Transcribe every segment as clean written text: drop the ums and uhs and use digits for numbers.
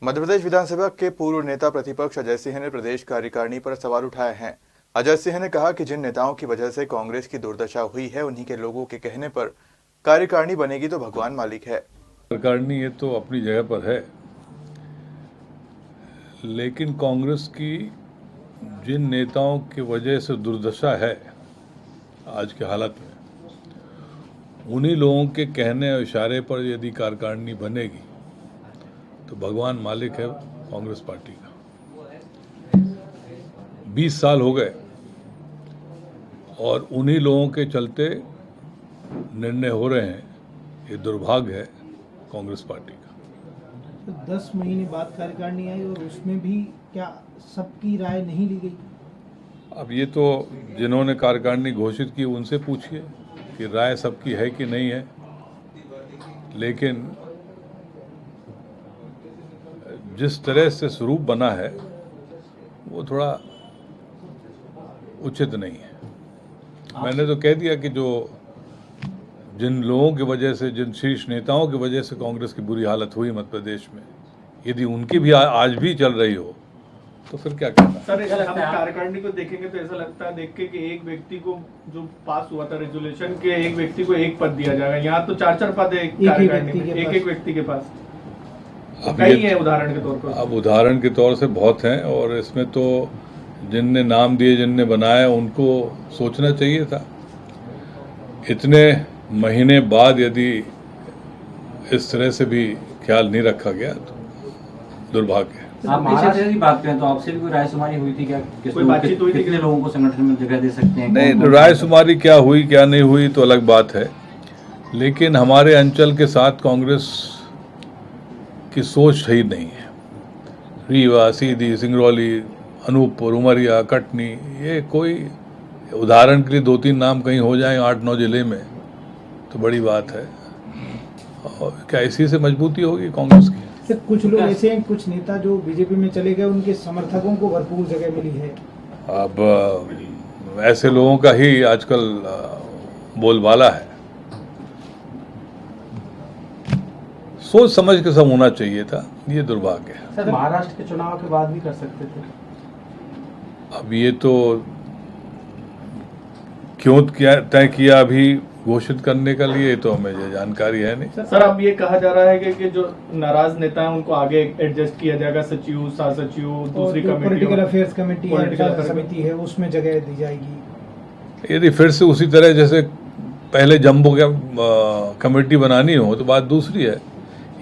मध्य प्रदेश विधानसभा के पूर्व नेता प्रतिपक्ष अजय सिंह ने प्रदेश कार्यकारिणी पर सवाल उठाए हैं। अजय सिंह ने कहा कि जिन नेताओं की वजह से कांग्रेस की दुर्दशा हुई है, उन्हीं के लोगों के कहने पर कार्यकारिणी बनेगी तो भगवान मालिक है। कार्यकारिणी ये तो अपनी जगह पर है, लेकिन कांग्रेस की जिन नेताओं की वजह से दुर्दशा है आज के हालत में, उन्हीं लोगों के कहने और इशारे पर यदि कार्यकारिणी बनेगी तो भगवान मालिक है कांग्रेस पार्टी का। 20 साल हो गए और उन्हीं लोगों के चलते निर्णय हो रहे हैं। ये दुर्भाग्य है कांग्रेस पार्टी का। तो 10 महीने बाद कार्यकारिणी आई और उसमें भी क्या सबकी राय नहीं ली गई? अब ये तो जिन्होंने कार्यकारिणी घोषित की उनसे पूछिए कि राय सबकी है कि नहीं है, लेकिन जिस तरह से स्वरूप बना है वो थोड़ा उचित नहीं है। मैंने तो कह दिया कि जो जिन लोगों की वजह से, जिन शीर्ष नेताओं की वजह से कांग्रेस की बुरी हालत हुई मध्य प्रदेश में, यदि उनकी भी आज भी चल रही हो तो फिर क्या करना। सर, हम कार्यकारिणी को देखेंगे तो ऐसा लगता है देख के कि एक व्यक्ति को जो पास हुआ था रेजोल्यूशन के, एक व्यक्ति को एक पद दिया जाएगा। यहाँ तो 4-4 पद है कार्यकारिणी में, एक व्यक्ति के पास। कई है उदाहरण के तौर पर। अब उदाहरण के तौर से बहुत हैं, और इसमें तो जिनने नाम दिए, जिनने बनाया, उनको सोचना चाहिए था। इतने महीने बाद यदि इस तरह से भी ख्याल नहीं रखा गया तो दुर्भाग्य है। आप महाराष्ट्र की बात करें तो आपसे भी कोई रायशुमारी हुई थी क्या? कोई बातचीत हुई थी? कितने लोगों को संगठन में जगह दे सकते हैं? नहीं, रायशुमारी क्या हुई क्या नहीं हुई तो अलग बात है, लेकिन हमारे अंचल के साथ कांग्रेस की सोच सही नहीं है। रीवा, सीधी, सिंगरौली, अनूपपुर, उमरिया, कटनी, ये कोई उदाहरण के लिए 2-3 नाम कहीं हो जाएं 8-9 जिले में तो बड़ी बात है। और क्या इसी से मजबूती होगी कांग्रेस की? सर, कुछ लोग ऐसे हैं, कुछ नेता जो बीजेपी में चले गए, उनके समर्थकों को भरपूर जगह मिली है। अब ऐसे लोगों का ही आजकल बोलबाला है। सोच समझ के सब होना चाहिए था, ये दुर्भाग्य है। सर, महाराष्ट्र के चुनाव के बाद भी कर सकते थे। अब ये तो क्यों तय किया अभी घोषित करने के लिए, तो हमें जानकारी है नहीं। सर, अब ये कहा जा रहा है कि जो नाराज नेता हैं उनको आगे एडजस्ट किया जाएगा, सचिव, सह सचिव, दूसरी कमेटी, पॉलिटिकल अफेयर्स कमेटी समिति है, उसमें जगह दी जाएगी। यदि फिर से उसी तरह जैसे पहले जम्बो कमेटी बनानी हो तो बात दूसरी है।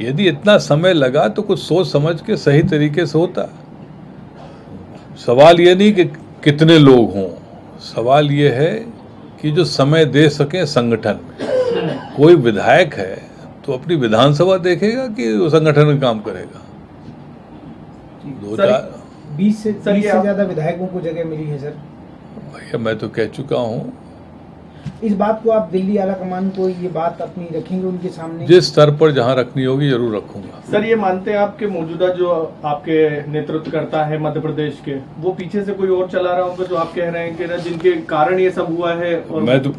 यदि इतना समय लगा तो कुछ सोच समझ के सही तरीके से होता। सवाल ये नहीं कि कितने लोग हों, सवाल ये है कि जो समय दे सके संगठन में। कोई विधायक है तो अपनी विधानसभा देखेगा कि वो संगठन में काम करेगा। 20 से ज्यादा विधायकों को जगह मिली है सर। भैया, मैं तो कह चुका हूँ। इस बात को आप दिल्ली आलाकमान को ये बात अपनी रखेंगे उनके सामने? जिस स्तर पर जहाँ रखनी होगी जरूर रखूंगा। सर, ये मानते हैं आपके मौजूदा जो आपके नेतृत्व करता है मध्य प्रदेश के, वो पीछे से कोई और चला रहा होगा जो आप कह रहे हैं कि जिनके कारण ये सब हुआ है? और मैं तो